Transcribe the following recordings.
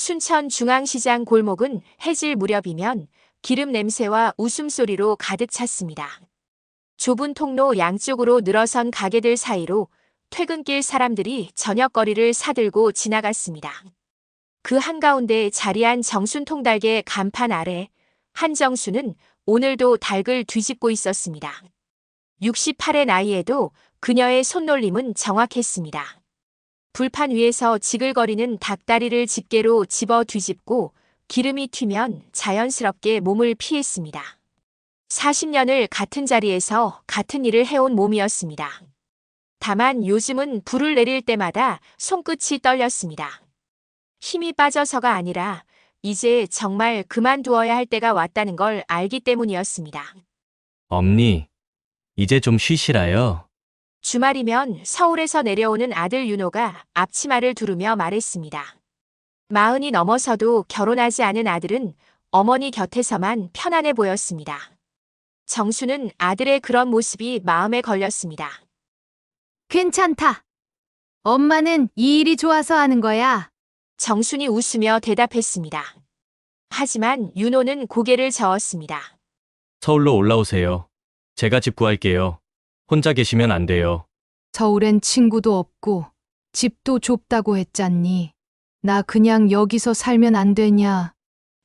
순천 중앙시장 골목은 해질 무렵이면 기름 냄새와 웃음소리로 가득 찼습니다. 좁은 통로 양쪽으로 늘어선 가게들 사이로 퇴근길 사람들이 저녁거리를 사들고 지나갔습니다. 그 한가운데 자리한 정순 통닭의 간판 아래 한정수는 오늘도 닭을 뒤집고 있었습니다. 68의 나이에도 그녀의 손놀림은 정확했습니다. 불판 위에서 지글거리는 닭다리를 집게로 집어 뒤집고 기름이 튀면 자연스럽게 몸을 피했습니다. 40년을 같은 자리에서 같은 일을 해온 몸이었습니다. 다만 요즘은 불을 내릴 때마다 손끝이 떨렸습니다. 힘이 빠져서가 아니라 이제 정말 그만두어야 할 때가 왔다는 걸 알기 때문이었습니다. 엄니, 이제 좀 쉬시라요. 주말이면 서울에서 내려오는 아들 윤호가 앞치마를 두르며 말했습니다. 40이 넘어서도 결혼하지 않은 아들은 어머니 곁에서만 편안해 보였습니다. 정수는 아들의 그런 모습이 마음에 걸렸습니다. 괜찮다. 엄마는 이 일이 좋아서 하는 거야. 정순이 웃으며 대답했습니다. 하지만 윤호는 고개를 저었습니다. 서울로 올라오세요. 제가 집 구할게요. 혼자 계시면 안 돼요. 서울엔 친구도 없고 집도 좁다고 했잖니. 나 그냥 여기서 살면 안 되냐.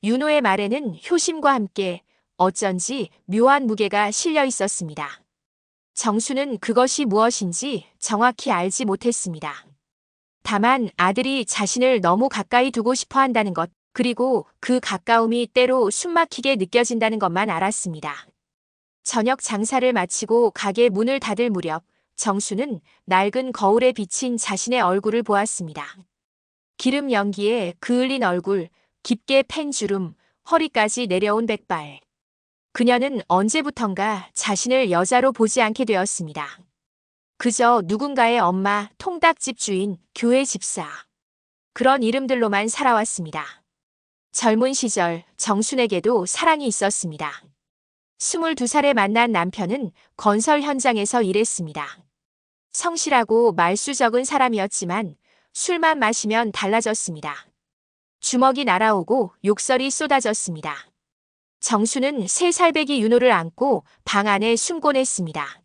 윤호의 말에는 효심과 함께 어쩐지 묘한 무게가 실려 있었습니다. 정수는 그것이 무엇인지 정확히 알지 못했습니다. 다만 아들이 자신을 너무 가까이 두고 싶어 한다는 것, 그리고 그 가까움이 때로 숨막히게 느껴진다는 것만 알았습니다. 저녁 장사를 마치고 가게 문을 닫을 무렵 정수는 낡은 거울에 비친 자신의 얼굴을 보았습니다. 기름 연기에 그을린 얼굴, 깊게 팬 주름, 허리까지 내려온 백발. 그녀는 언제부턴가 자신을 여자로 보지 않게 되었습니다. 그저 누군가의 엄마, 통닭집 주인, 교회 집사. 그런 이름들로만 살아왔습니다. 젊은 시절 정순에게도 사랑이 있었습니다. 22살에 만난 남편은 건설 현장에서 일했습니다. 성실하고 말수 적은 사람이었지만 술만 마시면 달라졌습니다. 주먹이 날아오고 욕설이 쏟아졌습니다. 정수는 3살배기 윤호를 안고 방 안에 숨곤 했습니다.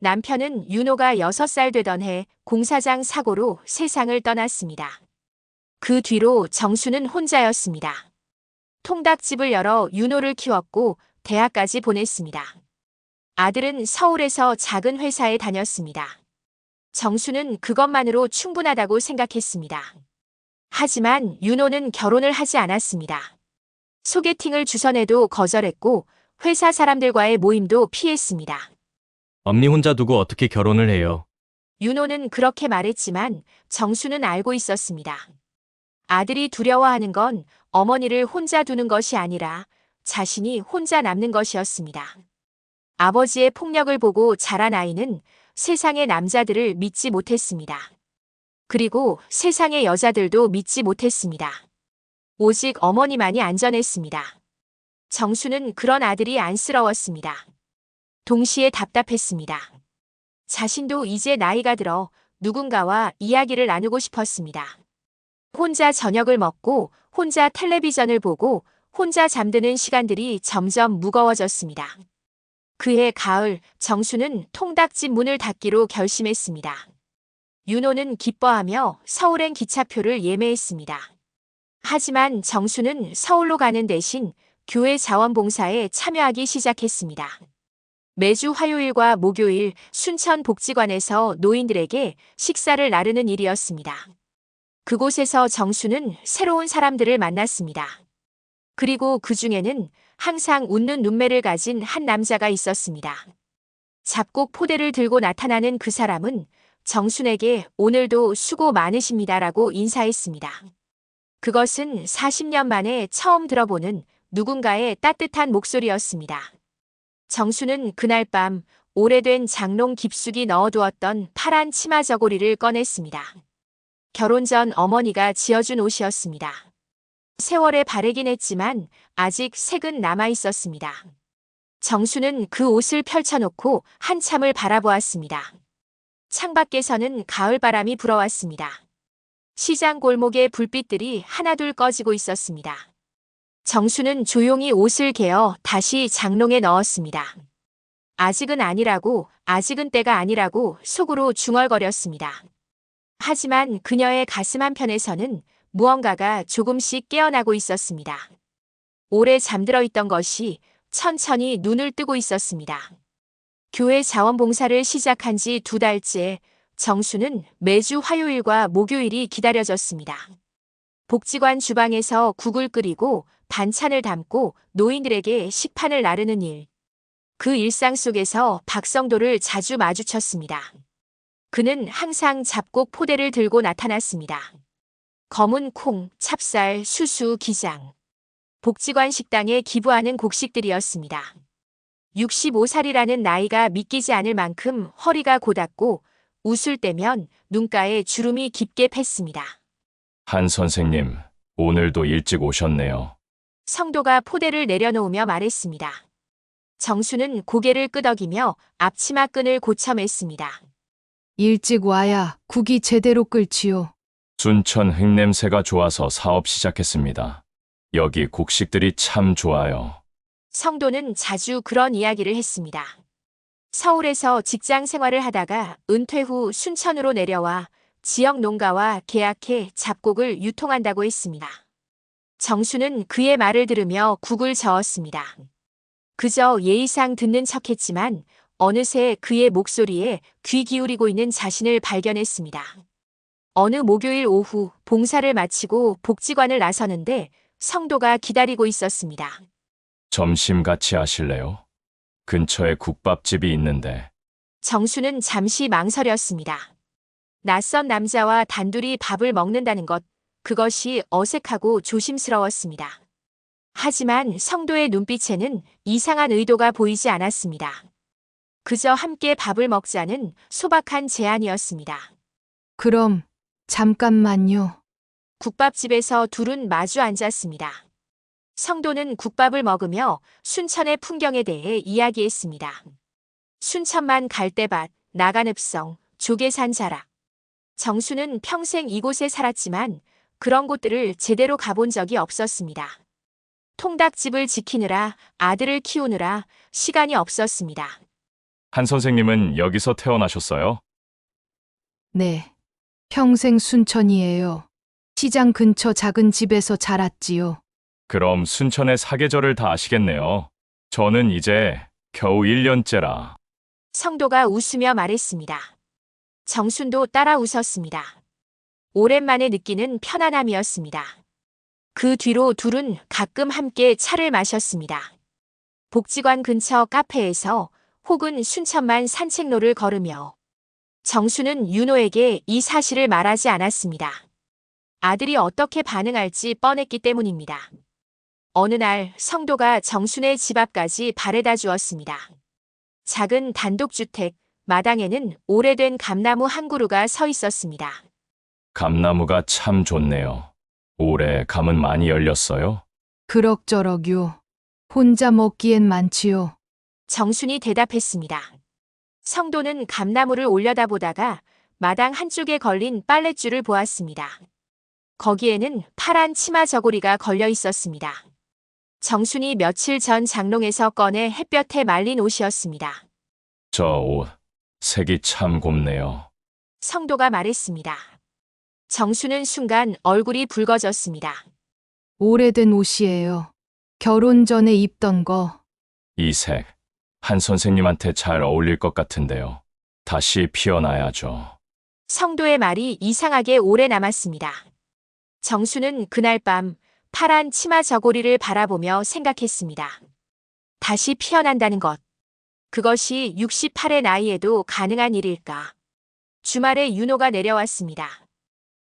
남편은 윤호가 6살 되던 해 공사장 사고로 세상을 떠났습니다. 그 뒤로 정수는 혼자였습니다. 통닭집을 열어 윤호를 키웠고 대학까지 보냈습니다. 아들은 서울에서 작은 회사에 다녔습니다. 정수는 그것만으로 충분하다고 생각했습니다. 하지만 윤호는 결혼을 하지 않았습니다. 소개팅을 주선해도 거절했고 회사 사람들과의 모임도 피했습니다. 엄니 혼자 두고 어떻게 결혼을 해요? 윤호는 그렇게 말했지만 정수는 알고 있었습니다. 아들이 두려워하는 건 어머니를 혼자 두는 것이 아니라 자신이 혼자 남는 것이었습니다. 아버지의 폭력을 보고 자란 아이는 세상의 남자들을 믿지 못했습니다. 그리고 세상의 여자들도 믿지 못했습니다. 오직 어머니만이 안전했습니다. 정수는 그런 아들이 안쓰러웠습니다. 동시에 답답했습니다. 자신도 이제 나이가 들어 누군가와 이야기를 나누고 싶었습니다. 혼자 저녁을 먹고 혼자 텔레비전을 보고 혼자 잠드는 시간들이 점점 무거워졌습니다. 그해 가을 정수는 통닭집 문을 닫기로 결심했습니다. 윤호는 기뻐하며 서울행 기차표를 예매했습니다. 하지만 정수는 서울로 가는 대신 교회 자원봉사에 참여하기 시작했습니다. 매주 화요일과 목요일 순천 복지관에서 노인들에게 식사를 나르는 일이었습니다. 그곳에서 정수는 새로운 사람들을 만났습니다. 그리고 그 중에는 항상 웃는 눈매를 가진 한 남자가 있었습니다. 잡곡 포대를 들고 나타나는 그 사람은 정순에게 오늘도 수고 많으십니다라고 인사했습니다. 그것은 40년 만에 처음 들어보는 누군가의 따뜻한 목소리였습니다. 정수는 그날 밤 오래된 장롱 깊숙이 넣어두었던 파란 치마 저고리를 꺼냈습니다. 결혼 전 어머니가 지어준 옷이었습니다. 세월에 바래긴 했지만 아직 색은 남아 있었습니다. 정수는 그 옷을 펼쳐놓고 한참을 바라보았습니다. 창밖에서는 가을바람이 불어왔습니다. 시장 골목의 불빛들이 하나둘 꺼지고 있었습니다. 정수는 조용히 옷을 개어 다시 장롱에 넣었습니다. 아직은 아니라고, 아직은 때가 아니라고 속으로 중얼거렸습니다. 하지만 그녀의 가슴 한편에서는 무언가가 조금씩 깨어나고 있었습니다. 오래 잠들어 있던 것이 천천히 눈을 뜨고 있었습니다. 교회 자원봉사를 시작한 지 2달째 정수는 매주 화요일과 목요일이 기다려졌습니다. 복지관 주방에서 국을 끓이고 반찬을 담고 노인들에게 식판을 나르는 일. 그 일상 속에서 박성도를 자주 마주쳤습니다. 그는 항상 잡곡 포대를 들고 나타났습니다. 검은 콩, 찹쌀, 수수, 기장. 복지관 식당에 기부하는 곡식들이었습니다. 65살이라는 나이가 믿기지 않을 만큼 허리가 고닫고 웃을 때면 눈가에 주름이 깊게 팼습니다. 한 선생님, 오늘도 일찍 오셨네요. 성도가 포대를 내려놓으며 말했습니다. 정수는 고개를 끄덕이며 앞치마 끈을 고쳐맸습니다. 일찍 와야 국이 제대로 끓지요. 순천 흙냄새가 좋아서 사업 시작했습니다. 여기 곡식들이 참 좋아요. 성도는 자주 그런 이야기를 했습니다. 서울에서 직장 생활을 하다가 은퇴 후 순천으로 내려와 지역 농가와 계약해 잡곡을 유통한다고 했습니다. 정수는 그의 말을 들으며 국을 저었습니다. 그저 예의상 듣는 척했지만 어느새 그의 목소리에 귀 기울이고 있는 자신을 발견했습니다. 어느 목요일 오후 봉사를 마치고 복지관을 나서는데 성도가 기다리고 있었습니다. 점심 같이 하실래요? 근처에 국밥집이 있는데. 정수는 잠시 망설였습니다. 낯선 남자와 단둘이 밥을 먹는다는 것, 그것이 어색하고 조심스러웠습니다. 하지만 성도의 눈빛에는 이상한 의도가 보이지 않았습니다. 그저 함께 밥을 먹자는 소박한 제안이었습니다. 그럼 잠깐만요. 국밥집에서 둘은 마주 앉았습니다. 성도는 국밥을 먹으며 순천의 풍경에 대해 이야기했습니다. 순천만 갈대밭, 나간읍성, 조계산 자락. 정수는 평생 이곳에 살았지만 그런 곳들을 제대로 가본 적이 없었습니다. 통닭집을 지키느라 아들을 키우느라 시간이 없었습니다. 한 선생님은 여기서 태어나셨어요? 네. 평생 순천이에요. 시장 근처 작은 집에서 자랐지요. 그럼 순천의 사계절을 다 아시겠네요. 저는 이제 겨우 1년째라. 성도가 웃으며 말했습니다. 정순도 따라 웃었습니다. 오랜만에 느끼는 편안함이었습니다. 그 뒤로 둘은 가끔 함께 차를 마셨습니다. 복지관 근처 카페에서 혹은 순천만 산책로를 걸으며 정수는 윤호에게 이 사실을 말하지 않았습니다. 아들이 어떻게 반응할지 뻔했기 때문입니다. 어느 날 성도가 정순의 집 앞까지 바래다 주었습니다. 작은 단독주택, 마당에는 오래된 감나무 한 그루가 서 있었습니다. 감나무가 참 좋네요. 올해 감은 많이 열렸어요? 그럭저럭요. 혼자 먹기엔 많지요. 정순이 대답했습니다. 성도는 감나무를 올려다보다가 마당 한쪽에 걸린 빨랫줄을 보았습니다. 거기에는 파란 치마 저고리가 걸려 있었습니다. 정순이 며칠 전 장롱에서 꺼내 햇볕에 말린 옷이었습니다. 저 옷, 색이 참 곱네요. 성도가 말했습니다. 정수는 순간 얼굴이 붉어졌습니다. 오래된 옷이에요. 결혼 전에 입던 거. 이 색, 한 선생님한테 잘 어울릴 것 같은데요. 다시 피어나야죠. 성도의 말이 이상하게 오래 남았습니다. 정수는 그날 밤 파란 치마 저고리를 바라보며 생각했습니다. 다시 피어난다는 것. 그것이 68의 나이에도 가능한 일일까? 주말에 윤호가 내려왔습니다.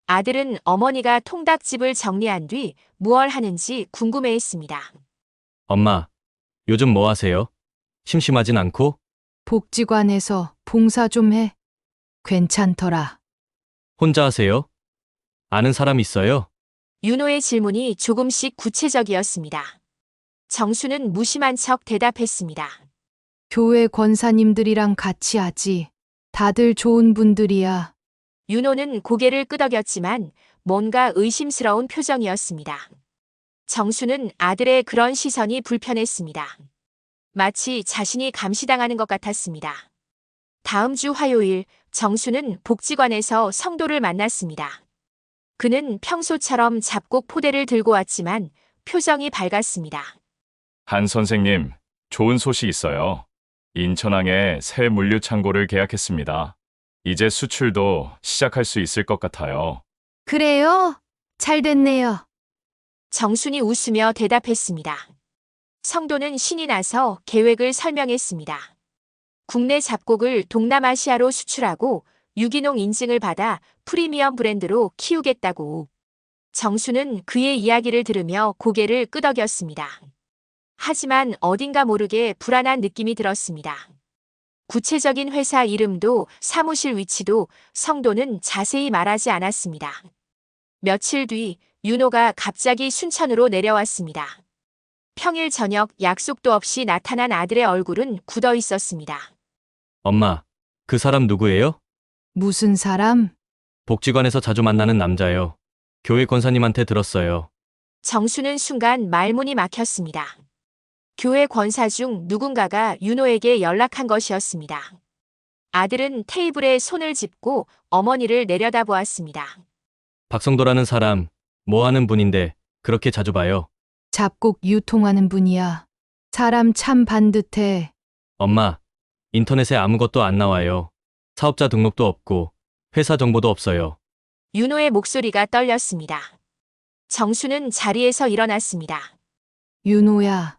아들은 어머니가 통닭집을 정리한 뒤 무얼 하는지 궁금해했습니다. 엄마, 요즘 뭐 하세요? 심심하진 않고? 복지관에서 봉사 좀 해. 괜찮더라. 혼자 하세요? 아는 사람 있어요? 윤호의 질문이 조금씩 구체적이었습니다. 정수는 무심한 척 대답했습니다. 교회 권사님들이랑 같이 하지. 다들 좋은 분들이야. 윤호는 고개를 끄덕였지만 뭔가 의심스러운 표정이었습니다. 정수는 아들의 그런 시선이 불편했습니다. 마치 자신이 감시당하는 것 같았습니다. 다음 주 화요일, 정수는 복지관에서 성도를 만났습니다. 그는 평소처럼 잡곡 포대를 들고 왔지만 표정이 밝았습니다. 한 선생님, 좋은 소식 있어요. 인천항에 새 물류 창고를 계약했습니다. 이제 수출도 시작할 수 있을 것 같아요. 그래요? 잘 됐네요. 정순이 웃으며 대답했습니다. 성도는 신이 나서 계획을 설명했습니다. 국내 잡곡을 동남아시아로 수출하고 유기농 인증을 받아 프리미엄 브랜드로 키우겠다고. 정수는 그의 이야기를 들으며 고개를 끄덕였습니다. 하지만 어딘가 모르게 불안한 느낌이 들었습니다. 구체적인 회사 이름도 사무실 위치도 성도는 자세히 말하지 않았습니다. 며칠 뒤 윤호가 갑자기 순천으로 내려왔습니다. 평일 저녁 약속도 없이 나타난 아들의 얼굴은 굳어 있었습니다. 엄마, 그 사람 누구예요? 무슨 사람? 복지관에서 자주 만나는 남자요. 교회 권사님한테 들었어요. 정수는 순간 말문이 막혔습니다. 교회 권사 중 누군가가 윤호에게 연락한 것이었습니다. 아들은 테이블에 손을 짚고 어머니를 내려다보았습니다. 박성도라는 사람, 뭐 하는 분인데 그렇게 자주 봐요. 잡곡 유통하는 분이야. 사람 참 반듯해. 엄마, 인터넷에 아무것도 안 나와요. 사업자 등록도 없고 회사 정보도 없어요. 윤호의 목소리가 떨렸습니다. 정수는 자리에서 일어났습니다. 윤호야,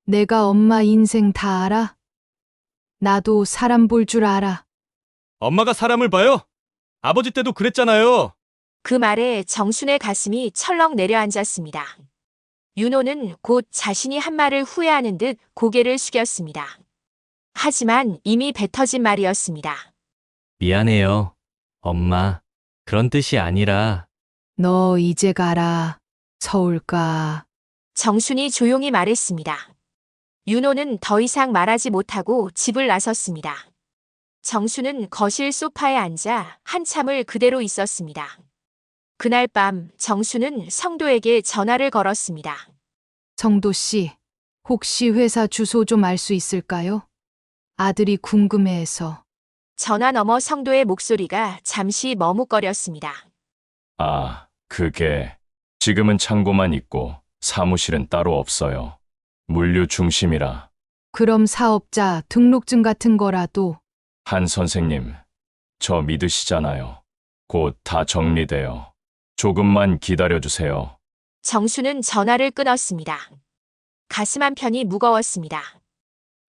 내가 엄마 인생 다 알아? 나도 사람 볼 줄 알아. 엄마가 사람을 봐요? 아버지 때도 그랬잖아요. 그 말에 정순의 가슴이 철렁 내려앉았습니다. 윤호는 곧 자신이 한 말을 후회하는 듯 고개를 숙였습니다. 하지만 이미 뱉어진 말이었습니다. 미안해요. 엄마, 그런 뜻이 아니라. 너 이제 가라. 서울 가. 정순이 조용히 말했습니다. 윤호는 더 이상 말하지 못하고 집을 나섰습니다. 정수는 거실 소파에 앉아 한참을 그대로 있었습니다. 그날 밤 정수는 성도에게 전화를 걸었습니다. 성도 씨, 혹시 회사 주소 좀 알 수 있을까요? 아들이 궁금해해서. 전화 너머 성도의 목소리가 잠시 머뭇거렸습니다. 아, 그게 지금은 창고만 있고 사무실은 따로 없어요. 물류 중심이라. 그럼 사업자 등록증 같은 거라도. 한 선생님, 저 믿으시잖아요. 곧 다 정리돼요. 조금만 기다려주세요. 정수는 전화를 끊었습니다. 가슴 한편이 무거웠습니다.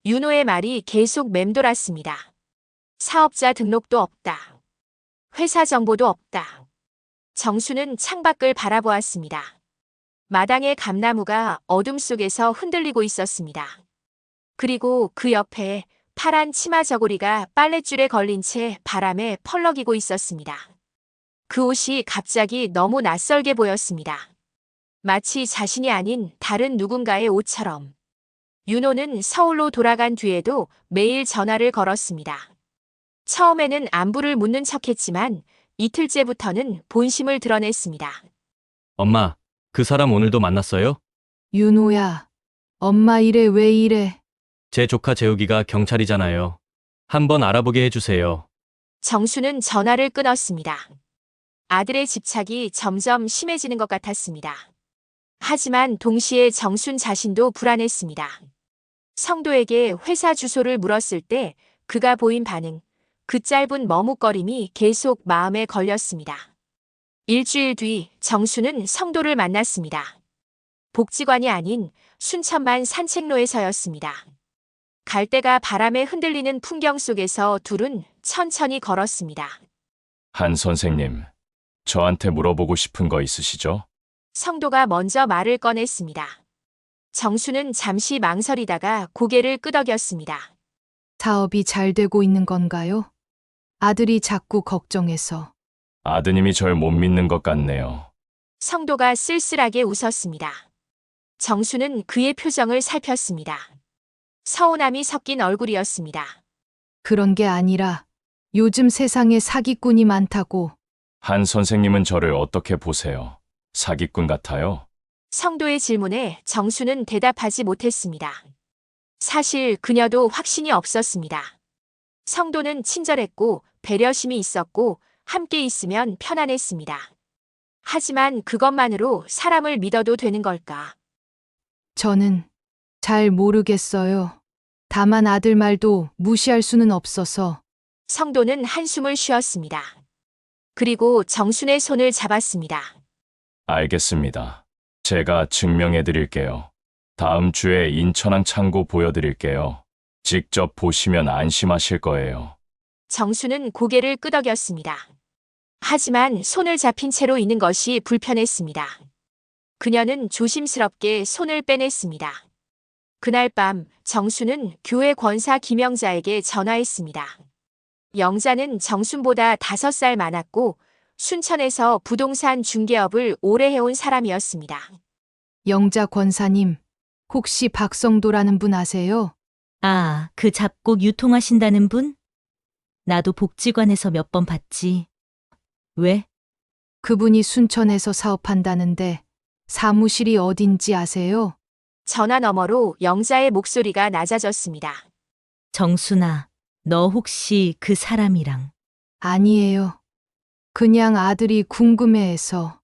윤호의 말이 계속 맴돌았습니다. 사업자 등록도 없다. 회사 정보도 없다. 정수는 창밖을 바라보았습니다. 마당의 감나무가 어둠 속에서 흔들리고 있었습니다. 그리고 그 옆에 파란 치마 저고리가 빨랫줄에 걸린 채 바람에 펄럭이고 있었습니다. 그 옷이 갑자기 너무 낯설게 보였습니다. 마치 자신이 아닌 다른 누군가의 옷처럼. 윤호는 서울로 돌아간 뒤에도 매일 전화를 걸었습니다. 처음에는 안부를 묻는 척했지만 이틀째부터는 본심을 드러냈습니다. 엄마, 그 사람 오늘도 만났어요? 윤호야, 엄마 이래 왜 이래? 제 조카 재욱이가 경찰이잖아요. 한번 알아보게 해주세요. 정수는 전화를 끊었습니다. 아들의 집착이 점점 심해지는 것 같았습니다. 하지만 동시에 정순 자신도 불안했습니다. 성도에게 회사 주소를 물었을 때 그가 보인 반응, 그 짧은 머뭇거림이 계속 마음에 걸렸습니다. 일주일 뒤 정수는 성도를 만났습니다. 복지관이 아닌 순천만 산책로에 서였습니다. 갈대가 바람에 흔들리는 풍경 속에서 둘은 천천히 걸었습니다. 한 선생님, 저한테 물어보고 싶은 거 있으시죠? 성도가 먼저 말을 꺼냈습니다. 정수는 잠시 망설이다가 고개를 끄덕였습니다. 사업이 잘 되고 있는 건가요? 아들이 자꾸 걱정해서. 아드님이 절 못 믿는 것 같네요. 성도가 쓸쓸하게 웃었습니다. 정수는 그의 표정을 살폈습니다. 서운함이 섞인 얼굴이었습니다. 그런 게 아니라 요즘 세상에 사기꾼이 많다고. 한 선생님은 저를 어떻게 보세요? 사기꾼 같아요? 성도의 질문에 정수는 대답하지 못했습니다. 사실 그녀도 확신이 없었습니다. 성도는 친절했고 배려심이 있었고 함께 있으면 편안했습니다. 하지만 그것만으로 사람을 믿어도 되는 걸까? 저는 잘 모르겠어요. 다만 아들 말도 무시할 수는 없어서 성도는 한숨을 쉬었습니다. 그리고 정순의 손을 잡았습니다. 알겠습니다. 제가 증명해 드릴게요. 다음 주에 인천항 창고 보여드릴게요. 직접 보시면 안심하실 거예요. 정수는 고개를 끄덕였습니다. 하지만 손을 잡힌 채로 있는 것이 불편했습니다. 그녀는 조심스럽게 손을 빼냈습니다. 그날 밤 정수는 교회 권사 김영자에게 전화했습니다. 영자는 정순보다 5살 많았고 순천에서 부동산 중개업을 오래 해온 사람이었습니다. 영자 권사님, 혹시 박성도라는 분 아세요? 아, 그 잡곡 유통하신다는 분? 나도 복지관에서 몇 번 봤지. 왜? 그분이 순천에서 사업한다는데 사무실이 어딘지 아세요? 전화 너머로 영자의 목소리가 낮아졌습니다. 정순아, 너 혹시 그 사람이랑 아니에요. 그냥 아들이 궁금해해서.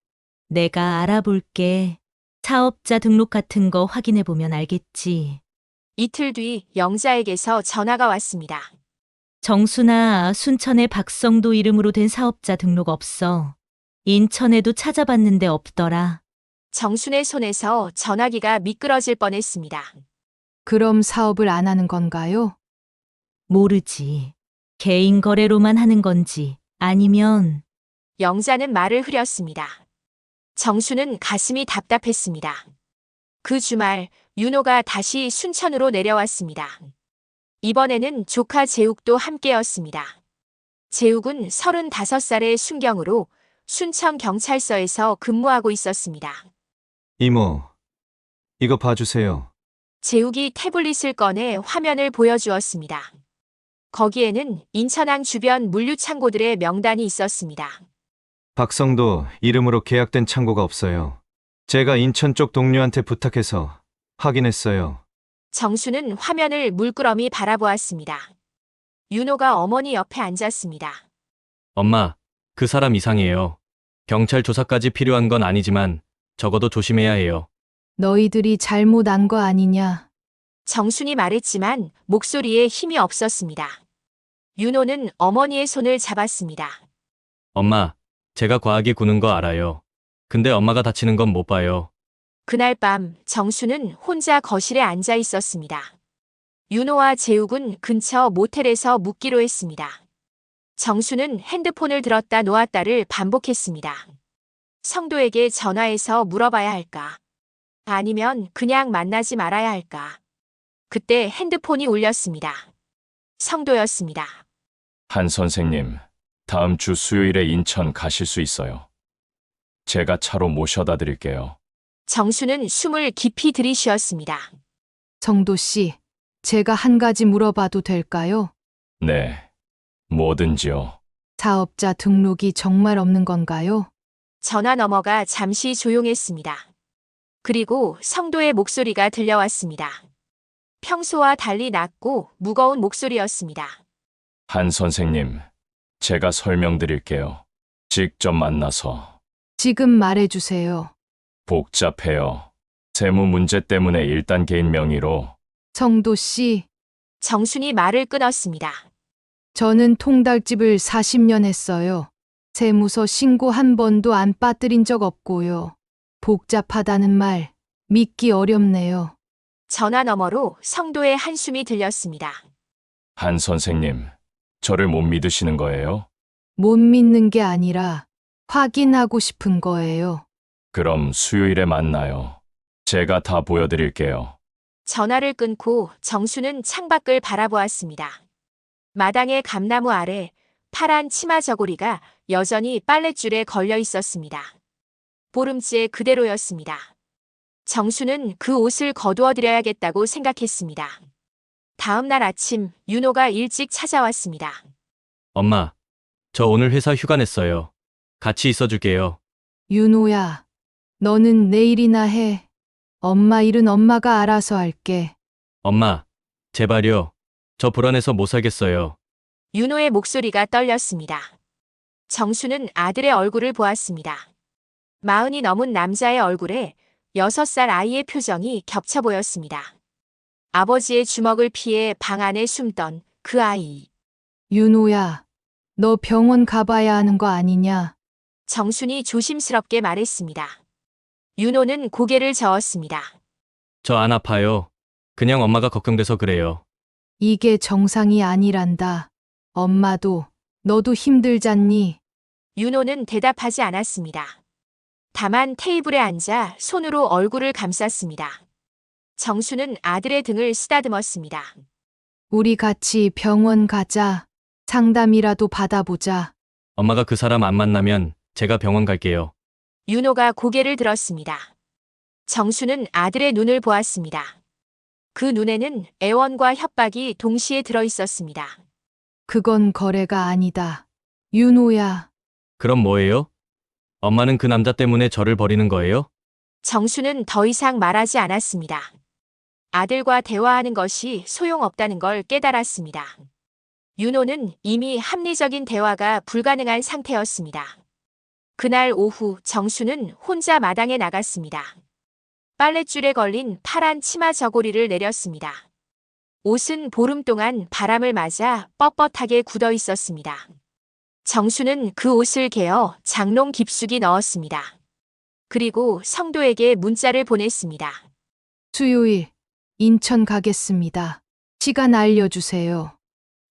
내가 알아볼게. 사업자 등록 같은 거 확인해 보면 알겠지. 이틀 뒤 영자에게서 전화가 왔습니다. 정순아, 순천에 박성도 이름으로 된 사업자 등록 없어. 인천에도 찾아봤는데 없더라. 정순의 손에서 전화기가 미끄러질 뻔했습니다. 그럼 사업을 안 하는 건가요? 모르지. 개인 거래로만 하는 건지 아니면 영자는 말을 흐렸습니다. 정수는 가슴이 답답했습니다. 그 주말 윤호가 다시 순천으로 내려왔습니다. 이번에는 조카 재욱도 함께였습니다. 재욱은 35살의 순경으로 순천 경찰서에서 근무하고 있었습니다. 이모, 이거 봐주세요. 재욱이 태블릿을 꺼내 화면을 보여주었습니다. 거기에는 인천항 주변 물류창고들의 명단이 있었습니다. 박성도 이름으로 계약된 창고가 없어요. 제가 인천 쪽 동료한테 부탁해서 확인했어요. 정수는 화면을 물끄러미 바라보았습니다. 윤호가 어머니 옆에 앉았습니다. 엄마, 그 사람 이상해요. 경찰 조사까지 필요한 건 아니지만 적어도 조심해야 해요. 너희들이 잘못 안 거 아니냐? 정순이 말했지만 목소리에 힘이 없었습니다. 윤호는 어머니의 손을 잡았습니다. 엄마, 제가 과하게 구는 거 알아요. 근데 엄마가 다치는 건 못 봐요. 그날 밤 정수는 혼자 거실에 앉아 있었습니다. 윤호와 재욱은 근처 모텔에서 묵기로 했습니다. 정수는 핸드폰을 들었다 놓았다를 반복했습니다. 성도에게 전화해서 물어봐야 할까? 아니면 그냥 만나지 말아야 할까? 그때 핸드폰이 울렸습니다. 성도였습니다. 한 선생님, 다음 주 수요일에 인천 가실 수 있어요. 제가 차로 모셔다 드릴게요. 정수는 숨을 깊이 들이쉬었습니다. 성도 씨, 제가 한 가지 물어봐도 될까요? 네, 뭐든지요. 사업자 등록이 정말 없는 건가요? 전화 너머가 잠시 조용했습니다. 그리고 성도의 목소리가 들려왔습니다. 평소와 달리 낮고 무거운 목소리였습니다. 한 선생님, 제가 설명드릴게요. 직접 만나서. 지금 말해주세요. 복잡해요. 세무 문제 때문에 일단 개인 명의로. 성도 씨, 정순이 말을 끊었습니다. 저는 통닭집을 40년 했어요. 세무서 신고 한 번도 안 빠뜨린 적 없고요. 복잡하다는 말 믿기 어렵네요. 전화 너머로 성도의 한숨이 들렸습니다. 한 선생님, 저를 못 믿으시는 거예요? 못 믿는 게 아니라 확인하고 싶은 거예요. 그럼 수요일에 만나요. 제가 다 보여드릴게요. 전화를 끊고 정수는 창밖을 바라보았습니다. 마당의 감나무 아래 파란 치마 저고리가 여전히 빨랫줄에 걸려 있었습니다. 보름째 그대로였습니다. 정수는 그 옷을 거두어 드려야겠다고 생각했습니다. 다음 날 아침 윤호가 일찍 찾아왔습니다. 엄마, 저 오늘 회사 휴가 냈어요. 같이 있어줄게요. 윤호야, 너는 내일이나 해. 엄마 일은 엄마가 알아서 할게. 엄마, 제발요. 저 불안해서 못 살겠어요. 윤호의 목소리가 떨렸습니다. 정수는 아들의 얼굴을 보았습니다. 40이 넘은 남자의 얼굴에 6살 아이의 표정이 겹쳐 보였습니다. 아버지의 주먹을 피해 방 안에 숨던 그 아이. 윤호야, 너 병원 가봐야 하는 거 아니냐? 정순이 조심스럽게 말했습니다. 윤호는 고개를 저었습니다. 저 안 아파요. 그냥 엄마가 걱정돼서 그래요. 이게 정상이 아니란다. 엄마도, 너도 힘들잖니? 윤호는 대답하지 않았습니다. 다만 테이블에 앉아 손으로 얼굴을 감쌌습니다. 정수는 아들의 등을 쓰다듬었습니다. 우리 같이 병원 가자. 상담이라도 받아보자. 엄마가 그 사람 안 만나면 제가 병원 갈게요. 윤호가 고개를 들었습니다. 정수는 아들의 눈을 보았습니다. 그 눈에는 애원과 협박이 동시에 들어 있었습니다. 그건 거래가 아니다. 윤호야, 그럼 뭐예요? 엄마는 그 남자 때문에 저를 버리는 거예요? 정수는 더 이상 말하지 않았습니다. 아들과 대화하는 것이 소용없다는 걸 깨달았습니다. 윤호는 이미 합리적인 대화가 불가능한 상태였습니다. 그날 오후 정수는 혼자 마당에 나갔습니다. 빨랫줄에 걸린 파란 치마 저고리를 내렸습니다. 옷은 보름 동안 바람을 맞아 뻣뻣하게 굳어 있었습니다. 정수는 그 옷을 개어 장롱 깊숙이 넣었습니다. 그리고 성도에게 문자를 보냈습니다. 수요일, 인천 가겠습니다. 시간 알려주세요.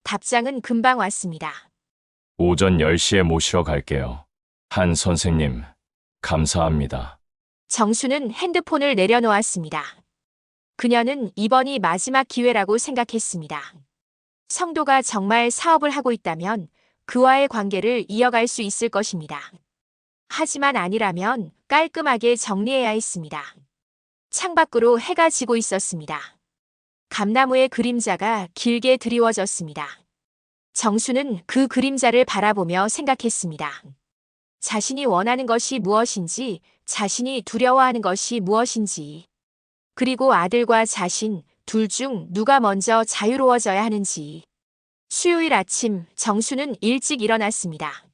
답장은 금방 왔습니다. 오전 10시에 모시러 갈게요. 한 선생님, 감사합니다. 정수는 핸드폰을 내려놓았습니다. 그녀는 이번이 마지막 기회라고 생각했습니다. 성도가 정말 사업을 하고 있다면 그와의 관계를 이어갈 수 있을 것입니다. 하지만 아니라면 깔끔하게 정리해야 했습니다. 창밖으로 해가 지고 있었습니다. 감나무의 그림자가 길게 드리워졌습니다. 정수는 그 그림자를 바라보며 생각했습니다. 자신이 원하는 것이 무엇인지, 자신이 두려워하는 것이 무엇인지, 그리고 아들과 자신 둘 중 누가 먼저 자유로워져야 하는지. 수요일 아침 정수는 일찍 일어났습니다.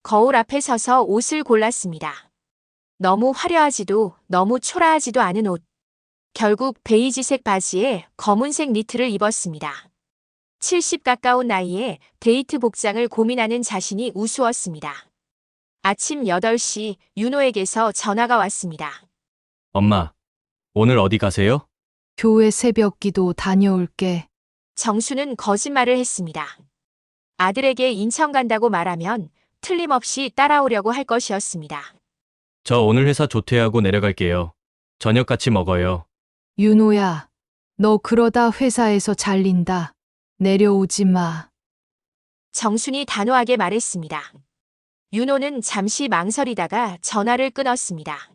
거울 앞에 서서 옷을 골랐습니다. 너무 화려하지도 너무 초라하지도 않은 옷. 결국 베이지색 바지에 검은색 니트를 입었습니다. 70 가까운 나이에 데이트 복장을 고민하는 자신이 우스웠습니다. 아침 8시 윤호에게서 전화가 왔습니다. 엄마, 오늘 어디 가세요? 교회 새벽 기도 다녀올게. 정수는 거짓말을 했습니다. 아들에게 인천 간다고 말하면 틀림없이 따라오려고 할 것이었습니다. 저 오늘 회사 조퇴하고 내려갈게요. 저녁 같이 먹어요. 윤호야, 너 그러다 회사에서 잘린다. 내려오지 마. 정순이 단호하게 말했습니다. 윤호는 잠시 망설이다가 전화를 끊었습니다.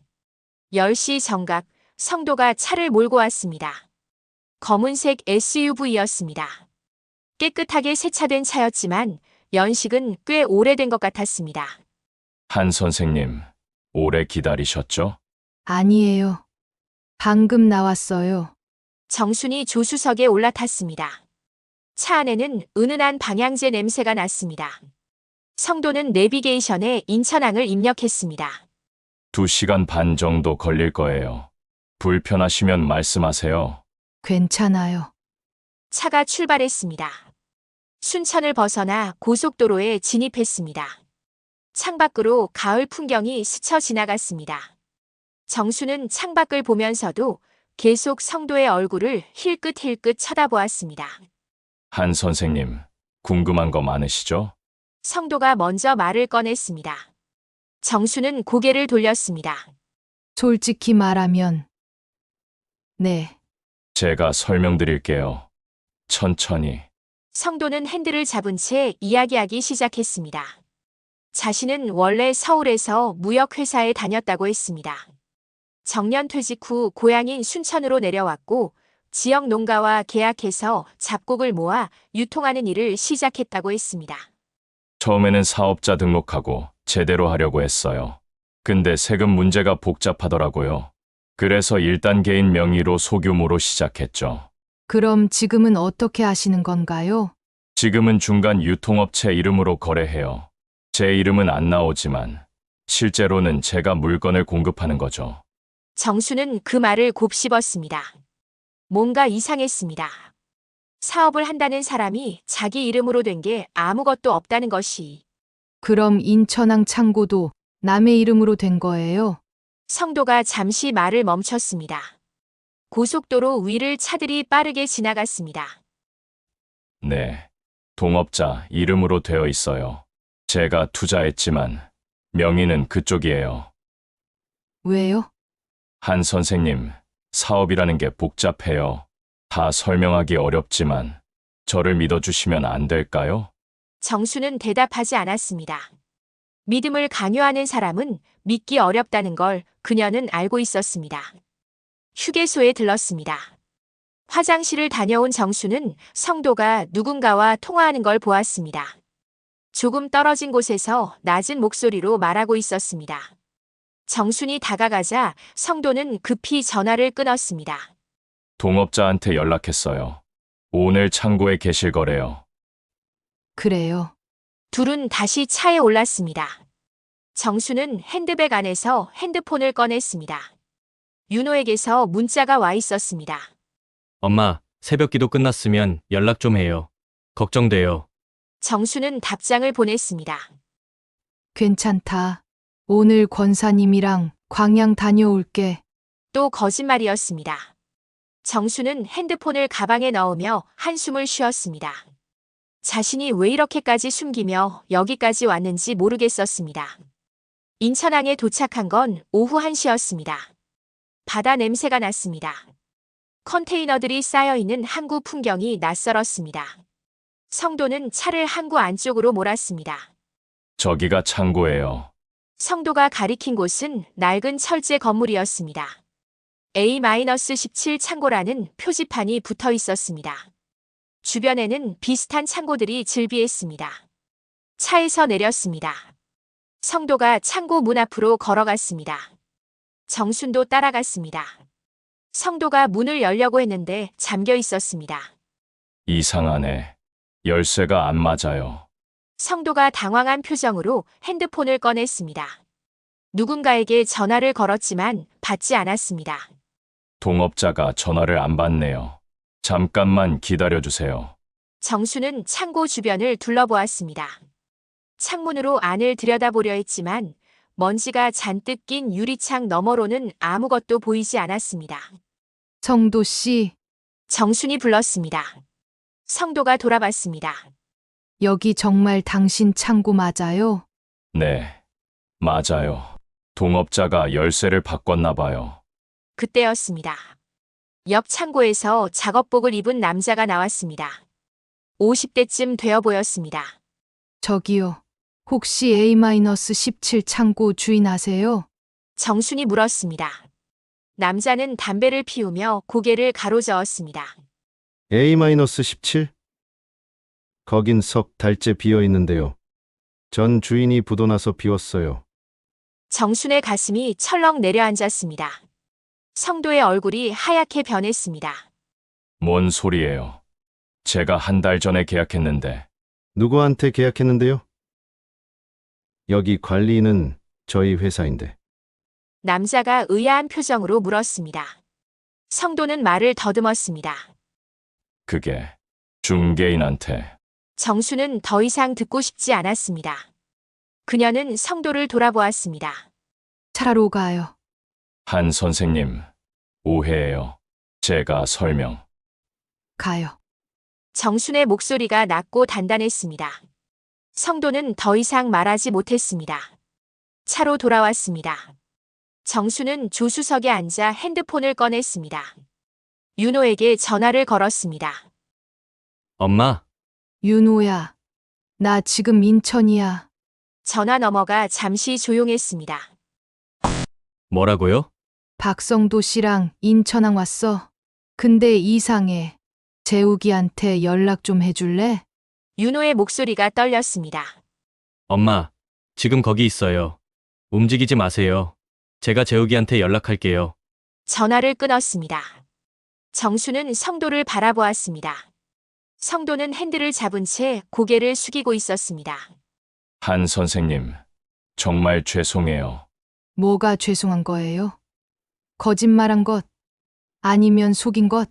10시 정각 성도가 차를 몰고 왔습니다. 검은색 SUV였습니다. 깨끗하게 세차된 차였지만 연식은 꽤 오래된 것 같았습니다. 한 선생님, 오래 기다리셨죠? 아니에요. 방금 나왔어요. 정순이 조수석에 올라탔습니다. 차 안에는 은은한 방향제 냄새가 났습니다. 성도는 내비게이션에 인천항을 입력했습니다. 2시간 반 정도 걸릴 거예요. 불편하시면 말씀하세요. 괜찮아요. 차가 출발했습니다. 순천을 벗어나 고속도로에 진입했습니다. 창밖으로 가을 풍경이 스쳐 지나갔습니다. 정수는 창밖을 보면서도 계속 성도의 얼굴을 힐끗힐끗 쳐다보았습니다. 한 선생님, 궁금한 거 많으시죠? 성도가 먼저 말을 꺼냈습니다. 정수는 고개를 돌렸습니다. 솔직히 말하면, 네. 제가 설명드릴게요. 천천히. 성도는 핸들을 잡은 채 이야기하기 시작했습니다. 자신은 원래 서울에서 무역회사에 다녔다고 했습니다. 정년 퇴직 후 고향인 순천으로 내려왔고 지역 농가와 계약해서 잡곡을 모아 유통하는 일을 시작했다고 했습니다. 처음에는 사업자 등록하고 제대로 하려고 했어요. 근데 세금 문제가 복잡하더라고요. 그래서 1단계인 명의로 소규모로 시작했죠. 그럼 지금은 어떻게 하시는 건가요? 지금은 중간 유통업체 이름으로 거래해요. 제 이름은 안 나오지만 실제로는 제가 물건을 공급하는 거죠. 정수는 그 말을 곱씹었습니다. 뭔가 이상했습니다. 사업을 한다는 사람이 자기 이름으로 된 게 아무것도 없다는 것이. 그럼 인천항 창고도 남의 이름으로 된 거예요? 성도가 잠시 말을 멈췄습니다. 고속도로 위를 차들이 빠르게 지나갔습니다. 네. 동업자 이름으로 되어 있어요. 제가 투자했지만 명의는 그쪽이에요. 왜요? 한 선생님, 사업이라는 게 복잡해요. 다 설명하기 어렵지만 저를 믿어주시면 안 될까요? 정수는 대답하지 않았습니다. 믿음을 강요하는 사람은 믿기 어렵다는 걸 그녀는 알고 있었습니다. 휴게소에 들렀습니다. 화장실을 다녀온 정수는 성도가 누군가와 통화하는 걸 보았습니다. 조금 떨어진 곳에서 낮은 목소리로 말하고 있었습니다. 정순이 다가가자 성도는 급히 전화를 끊었습니다. 동업자한테 연락했어요. 오늘 창고에 계실 거래요. 그래요. 둘은 다시 차에 올랐습니다. 정수는 핸드백 안에서 핸드폰을 꺼냈습니다. 윤호에게서 문자가 와 있었습니다. 엄마, 새벽 기도 끝났으면 연락 좀 해요. 걱정돼요. 정수는 답장을 보냈습니다. 괜찮다. 오늘 권사님이랑 광양 다녀올게. 또 거짓말이었습니다. 정수는 핸드폰을 가방에 넣으며 한숨을 쉬었습니다. 자신이 왜 이렇게까지 숨기며 여기까지 왔는지 모르겠었습니다. 인천항에 도착한 건 오후 1시였습니다. 바다 냄새가 났습니다. 컨테이너들이 쌓여있는 항구 풍경이 낯설었습니다. 성도는 차를 항구 안쪽으로 몰았습니다. 저기가 창고예요. 성도가 가리킨 곳은 낡은 철제 건물이었습니다. A-17 창고라는 표지판이 붙어 있었습니다. 주변에는 비슷한 창고들이 즐비했습니다. 차에서 내렸습니다. 성도가 창고 문 앞으로 걸어갔습니다. 정순도 따라갔습니다. 성도가 문을 열려고 했는데 잠겨 있었습니다. 이상하네. 열쇠가 안 맞아요. 성도가 당황한 표정으로 핸드폰을 꺼냈습니다. 누군가에게 전화를 걸었지만 받지 않았습니다. 동업자가 전화를 안 받네요. 잠깐만 기다려주세요. 정수는 창고 주변을 둘러보았습니다. 창문으로 안을 들여다보려 했지만 먼지가 잔뜩 낀 유리창 너머로는 아무것도 보이지 않았습니다. 성도 씨, 정순이 불렀습니다. 성도가 돌아봤습니다. 여기 정말 당신 창고 맞아요? 네, 맞아요. 동업자가 열쇠를 바꿨나 봐요. 그때였습니다. 옆 창고에서 작업복을 입은 남자가 나왔습니다. 50대쯤 되어 보였습니다. 저기요. 혹시 A-17 창고 주인 아세요? 정순이 물었습니다. 남자는 담배를 피우며 고개를 가로저었습니다. A-17? 거긴 석 달째 비어 있는데요. 전 주인이 부도나서 비웠어요. 정순의 가슴이 철렁 내려앉았습니다. 성도의 얼굴이 하얗게 변했습니다. 뭔 소리예요? 제가 한 달 전에 계약했는데 누구한테 계약했는데요? 여기 관리인은 저희 회사인데. 남자가 의아한 표정으로 물었습니다. 성도는 말을 더듬었습니다. 그게 중개인한테. 정수는 더 이상 듣고 싶지 않았습니다. 그녀는 성도를 돌아보았습니다. 차로 가요. 한 선생님, 오해예요. 제가 설명. 가요. 정순의 목소리가 낮고 단단했습니다. 성도는 더 이상 말하지 못했습니다. 차로 돌아왔습니다. 정수는 조수석에 앉아 핸드폰을 꺼냈습니다. 윤호에게 전화를 걸었습니다. 엄마, 윤호야. 나 지금 인천이야. 전화 너머가 잠시 조용했습니다. 뭐라고요? 박성도 씨랑 인천항 왔어. 근데 이상해. 재욱이한테 연락 좀 해줄래? 윤호의 목소리가 떨렸습니다. 엄마, 지금 거기 있어요. 움직이지 마세요. 제가 재욱이한테 연락할게요. 전화를 끊었습니다. 정수는 성도를 바라보았습니다. 성도는 핸들을 잡은 채 고개를 숙이고 있었습니다. 한 선생님, 정말 죄송해요. 뭐가 죄송한 거예요? 거짓말한 것? 아니면 속인 것?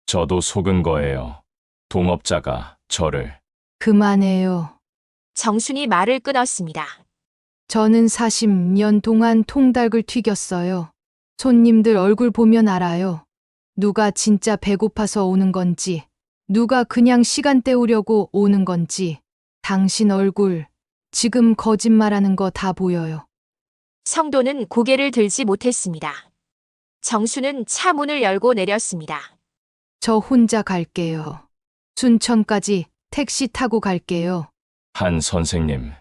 저도 속은 거예요. 동업자가 저를. 그만해요. 정순이 말을 끊었습니다. 저는 40년 동안 통닭을 튀겼어요. 손님들 얼굴 보면 알아요. 누가 진짜 배고파서 오는 건지, 누가 그냥 시간 때우려고 오는 건지. 당신 얼굴, 지금 거짓말하는 거 다 보여요. 성도는 고개를 들지 못했습니다. 정수는 차 문을 열고 내렸습니다. 저 혼자 갈게요. 순천까지 택시 타고 갈게요. 한 선생님,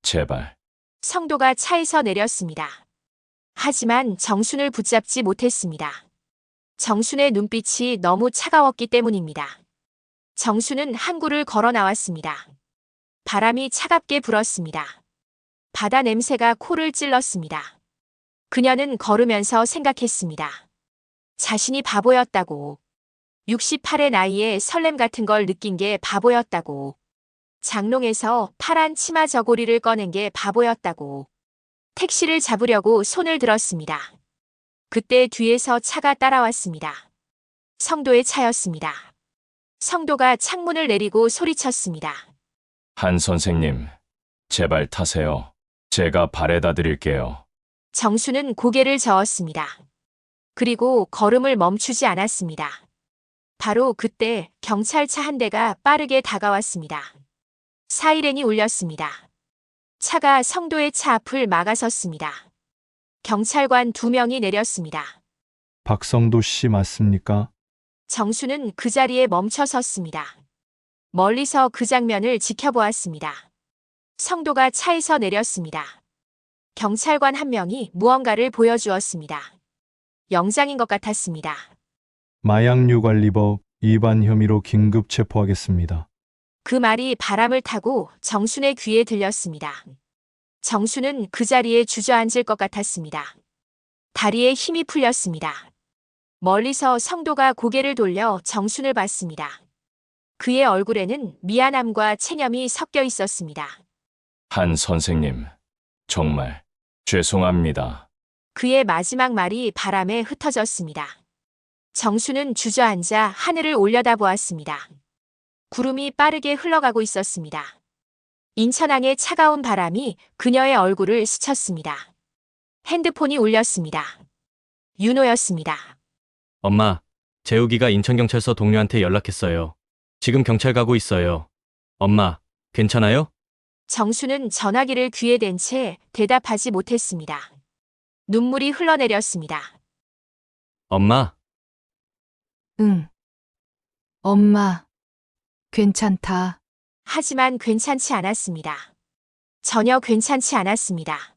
제발. 성도가 차에서 내렸습니다. 하지만 정순을 붙잡지 못했습니다. 정순의 눈빛이 너무 차가웠기 때문입니다. 정순은 항구를 걸어 나왔습니다. 바람이 차갑게 불었습니다. 바다 냄새가 코를 찔렀습니다. 그녀는 걸으면서 생각했습니다. 자신이 바보였다고. 68의 나이에 설렘 같은 걸 느낀 게 바보였다고. 장롱에서 파란 치마 저고리를 꺼낸 게 바보였다고. 택시를 잡으려고 손을 들었습니다. 그때 뒤에서 차가 따라왔습니다. 성도의 차였습니다. 성도가 창문을 내리고 소리쳤습니다. 한 선생님, 제발 타세요. 제가 바래다 드릴게요. 정수는 고개를 저었습니다. 그리고 걸음을 멈추지 않았습니다. 바로 그때 경찰차 한 대가 빠르게 다가왔습니다. 사이렌이 울렸습니다. 차가 성도의 차 앞을 막아섰습니다. 경찰관 2명이 내렸습니다. 박성도 씨 맞습니까? 정수는 그 자리에 멈춰 섰습니다. 멀리서 그 장면을 지켜보았습니다. 성도가 차에서 내렸습니다. 경찰관 1명이 무언가를 보여주었습니다. 영장인 것 같았습니다. 마약류관리법 위반 혐의로 긴급 체포하겠습니다. 그 말이 바람을 타고 정순의 귀에 들렸습니다. 정순은 그 자리에 주저앉을 것 같았습니다. 다리에 힘이 풀렸습니다. 멀리서 성도가 고개를 돌려 정순을 봤습니다. 그의 얼굴에는 미안함과 체념이 섞여 있었습니다. 한 선생님, 정말 죄송합니다. 그의 마지막 말이 바람에 흩어졌습니다. 정수는 주저앉아 하늘을 올려다보았습니다. 구름이 빠르게 흘러가고 있었습니다. 인천항의 차가운 바람이 그녀의 얼굴을 스쳤습니다. 핸드폰이 울렸습니다. 윤호였습니다. 엄마, 재욱이가 인천경찰서 동료한테 연락했어요. 지금 경찰 가고 있어요. 엄마, 괜찮아요? 정수는 전화기를 귀에 댄 채 대답하지 못했습니다. 눈물이 흘러내렸습니다. 엄마, 응. 엄마, 괜찮다. 하지만 괜찮지 않았습니다. 전혀 괜찮지 않았습니다.